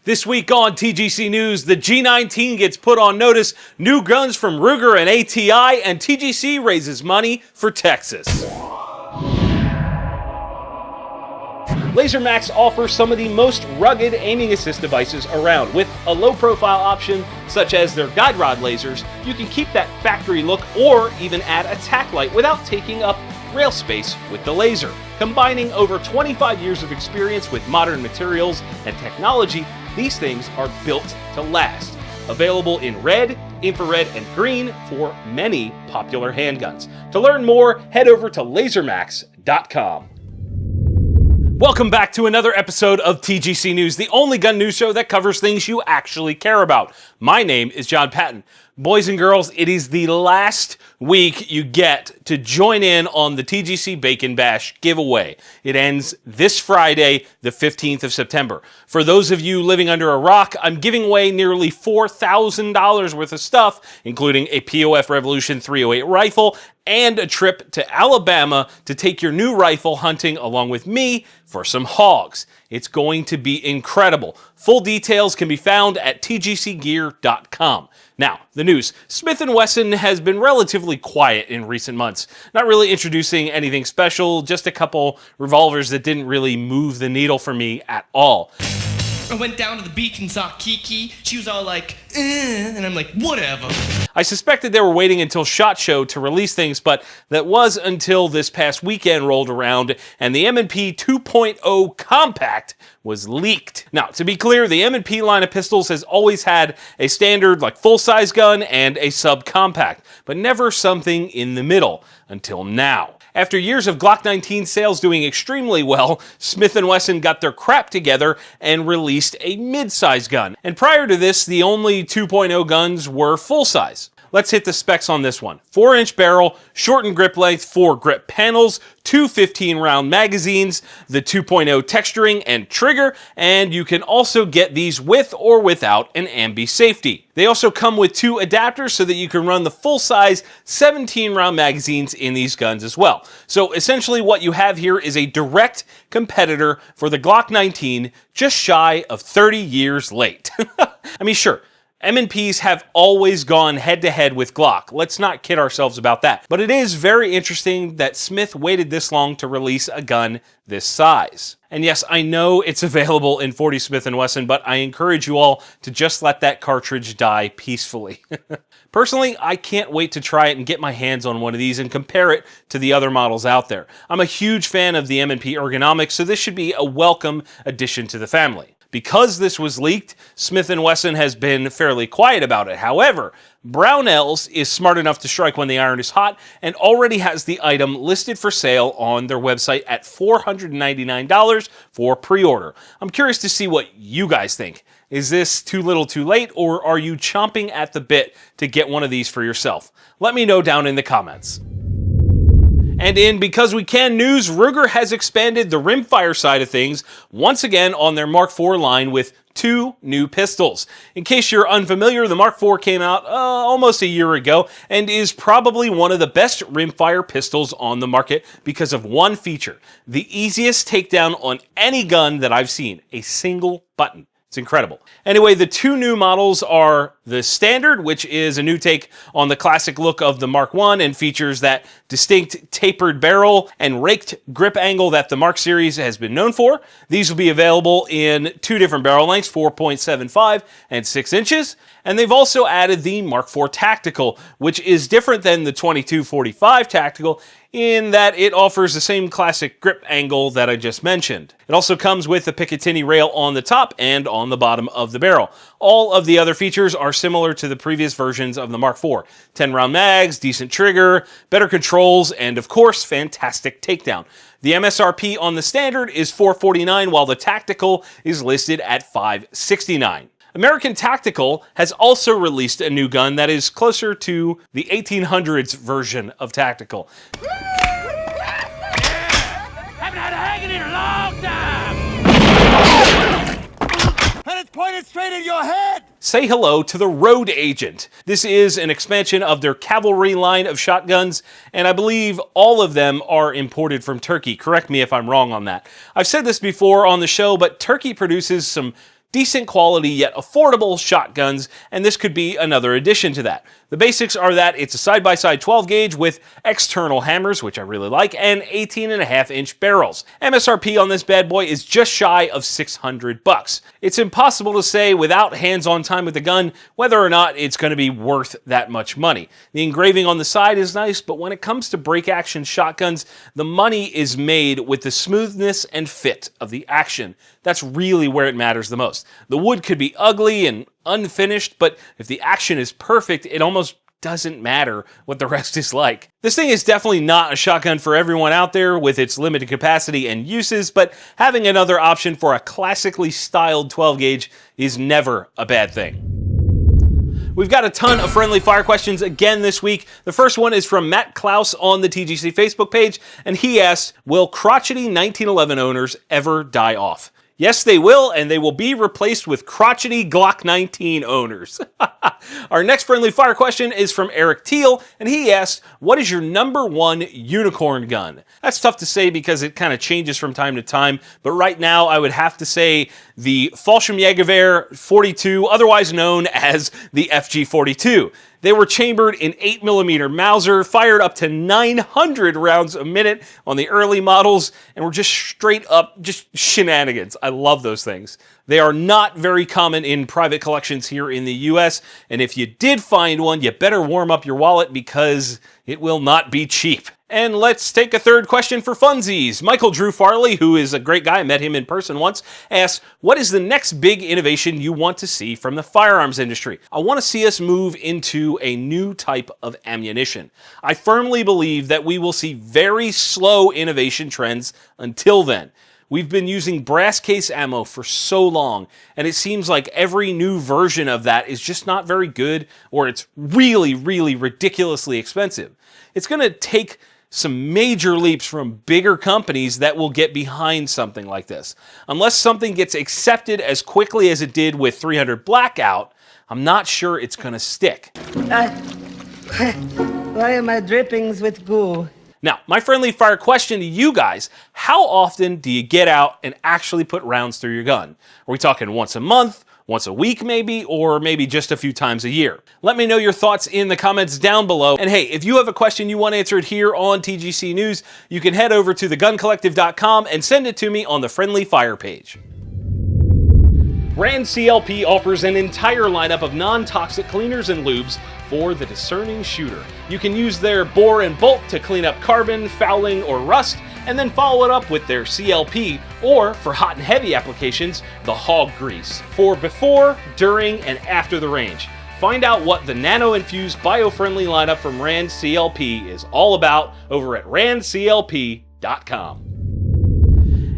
This week on TGC News, the G19 gets put on notice, new guns from Ruger and ATI, and TGC raises money for Texas. LaserMax offers some of the most rugged aiming assist devices around. With a low-profile option, such as their guide rod lasers, you can keep that factory look or even add a tack light without taking up rail space with the laser. Combining over 25 years of experience with modern materials and technology, these things are built to last. Available in red, infrared, and green for many popular handguns. To learn more, head over to lasermax.com. Welcome back to another episode of TGC News, the only gun news show that covers things you actually care about. My name is Jon Patton. Boys and girls, it is the last week you get to join in on the TGC Bacon Bash giveaway. It ends this Friday, the 15th of September. For those of you living under a rock, I'm giving away nearly $4,000 worth of stuff, including a POF Revolution 308 rifle and a trip to Alabama to take your new rifle hunting along with me for some hogs. It's going to be incredible. Full details can be found at tgcgear.com. Now, the news. Smith & Wesson has been relatively quiet in recent months. Not really introducing anything special, just a couple revolvers that didn't really move the needle for me at all. I went down to the beach and saw Kiki. She was all like, and I'm like, whatever. I suspected they were waiting until SHOT Show to release things, but that was until this past weekend rolled around and the M&P2.0 compact was leaked. Now, to be clear, the M&P line of pistols has always had a standard like full-size gun and a subcompact, but never something in the middle until now. After years of Glock 19 sales doing extremely well, Smith & Wesson got their crap together and released a mid-size gun. And prior to this, the only 2.0 guns were full-size. Let's hit the specs on this one. 4-inch barrel, shortened grip length, 4 grip panels, 2 15-round magazines, the 2.0 texturing and trigger, and you can also get these with or without an ambi safety. They also come with 2 adapters so that you can run the full-size 17-round magazines in these guns as well. So essentially what you have here is a direct competitor for the Glock 19, just shy of 30 years late. I mean, sure. M&Ps have always gone head-to-head with Glock. Let's not kid ourselves about that. But it is very interesting that Smith waited this long to release a gun this size. And yes, I know it's available in 40 Smith & Wesson, but I encourage you all to just let that cartridge die peacefully. Personally, I can't wait to try it and get my hands on one of these and compare it to the other models out there. I'm a huge fan of the M&P ergonomics, so this should be a welcome addition to the family. Because this was leaked, Smith & Wesson has been fairly quiet about it. However, Brownells is smart enough to strike when the iron is hot and already has the item listed for sale on their website at $499 for pre-order. I'm curious to see what you guys think. Is this too little too late, or are you chomping at the bit to get one of these for yourself? Let me know down in the comments. And in Because We Can news, Ruger has expanded the rimfire side of things once again on their Mark IV line with 2 new pistols. In case you're unfamiliar, the Mark IV came out almost a year ago and is probably one of the best rimfire pistols on the market because of one feature: the easiest takedown on any gun that I've seen, a single button. It's incredible. Anyway, the 2 new models are the Standard, which is a new take on the classic look of the Mark I and features that distinct tapered barrel and raked grip angle that the Mark series has been known for. These will be available in 2 different barrel lengths, 4.75 and 6 inches. And they've also added the Mark IV Tactical, which is different than the 2245 Tactical in that it offers the same classic grip angle that I just mentioned. It also comes with a Picatinny rail on the top and on the bottom of the barrel. All of the other features are similar to the previous versions of the Mark IV. 10-round mags, decent trigger, better controls, and of course, fantastic takedown. The MSRP on the Standard is $449, while the Tactical is listed at $569. American Tactical has also released a new gun that is closer to the 1800s version of Tactical. Haven't had a hanging in a long time! And it's pointed straight at your head! Say hello to the Road Agent. This is an expansion of their cavalry line of shotguns, and I believe all of them are imported from Turkey. Correct me if I'm wrong on that. I've said this before on the show, but Turkey produces some decent quality yet affordable shotguns, and this could be another addition to that. The basics are that it's a side-by-side 12 gauge with external hammers, which I really like, and 18.5-inch barrels. MSRP on this bad boy is just shy of $600. It's impossible to say without hands-on time with the gun whether or not it's going to be worth that much money. The engraving on the side is nice, but when it comes to break-action shotguns, the money is made with the smoothness and fit of the action. That's really where it matters the most. The wood could be ugly and unfinished, but if the action is perfect, it almost doesn't matter what the rest is like. This thing is definitely not a shotgun for everyone out there with its limited capacity and uses, but having another option for a classically styled 12 gauge is never a bad thing. We've got a ton of friendly fire questions again this week. The first one is from Matt Klaus on the TGC Facebook page, and he asks, will crotchety 1911 owners ever die off? Yes, they will, and they will be replaced with crotchety Glock 19 owners. Our next friendly fire question is from Eric Teal, and he asks, what is your #1 unicorn gun? That's tough to say because it kind of changes from time to time, but right now I would have to say the Fallschirmjägerwehr 42, otherwise known as the FG42. They were chambered in 8mm Mauser, fired up to 900 rounds a minute on the early models, and were just straight up just shenanigans. I love those things. They are not very common in private collections here in the US, and if you did find one, you better warm up your wallet because it will not be cheap. And let's take a third question for funsies. Michael Drew Farley, who is a great guy, I met him in person once, asks, what is the next big innovation you want to see from the firearms industry? I want to see us move into a new type of ammunition. I firmly believe that we will see very slow innovation trends until then. We've been using brass case ammo for so long, and it seems like every new version of that is just not very good, or it's really, really ridiculously expensive. It's going to take some major leaps from bigger companies that will get behind something like this. Unless something gets accepted as quickly as it did with 300 Blackout, I'm not sure it's going to stick. Why are my drippings with goo? Now, my friendly fire question to you guys, how often do you get out and actually put rounds through your gun? Are we talking once a month, once a week maybe, or maybe just a few times a year? Let me know your thoughts in the comments down below. And hey, if you have a question you want answered here on TGC News, you can head over to theguncollective.com and send it to me on the friendly fire page. Rand CLP offers an entire lineup of non-toxic cleaners and lubes for the discerning shooter. You can use their bore and bolt to clean up carbon, fouling, or rust, and then follow it up with their CLP, or for hot and heavy applications, the hog grease, for before, during, and after the range. Find out what the nano-infused bio-friendly lineup from Rand CLP is all about over at randclp.com.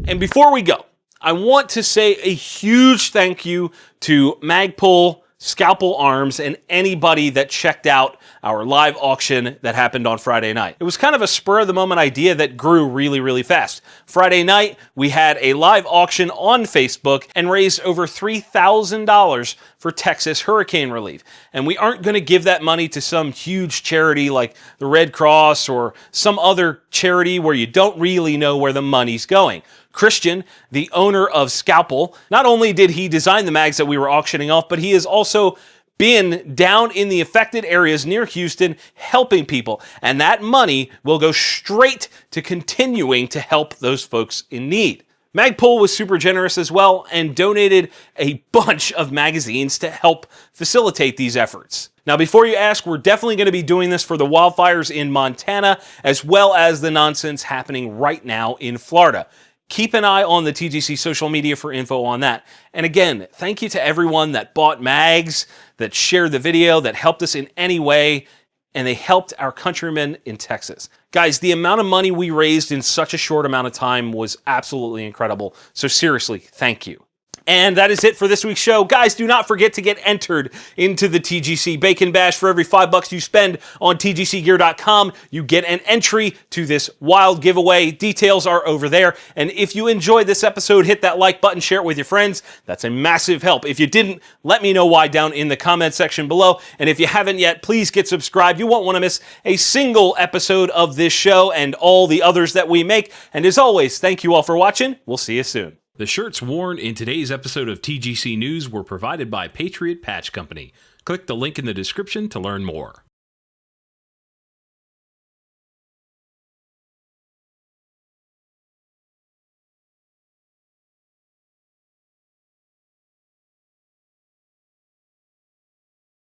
And before we go, I want to say a huge thank you to Magpul, Scalpel Arms, and anybody that checked out our live auction that happened on Friday night. It was kind of a spur-of-the-moment idea that grew really, really fast. Friday night, we had a live auction on Facebook and raised over $3,000 for Texas hurricane relief. And we aren't going to give that money to some huge charity like the Red Cross or some other charity where you don't really know where the money's going. Christian, the owner of Scalpel, not only did he design the mags that we were auctioning off, but he has also been down in the affected areas near Houston helping people. And that money will go straight to continuing to help those folks in need. Magpul was super generous as well and donated a bunch of magazines to help facilitate these efforts. Now, before you ask, we're definitely going to be doing this for the wildfires in Montana, as well as the nonsense happening right now in Florida. Keep an eye on the TGC social media for info on that. And again, thank you to everyone that bought mags, that shared the video, that helped us in any way, and they helped our countrymen in Texas. Guys, the amount of money we raised in such a short amount of time was absolutely incredible. So seriously, thank you. And that is it for this week's show. Guys, do not forget to get entered into the TGC Bacon Bash. For every $5 you spend on tgcgear.com, you get an entry to this wild giveaway. Details are over there. And if you enjoyed this episode, hit that like button, share it with your friends. That's a massive help. If you didn't, let me know why down in the comment section below. And if you haven't yet, please get subscribed. You won't want to miss a single episode of this show and all the others that we make. And as always, thank you all for watching. We'll see you soon. The shirts worn in today's episode of TGC News were provided by Patriot Patch Company. Click the link in the description to learn more.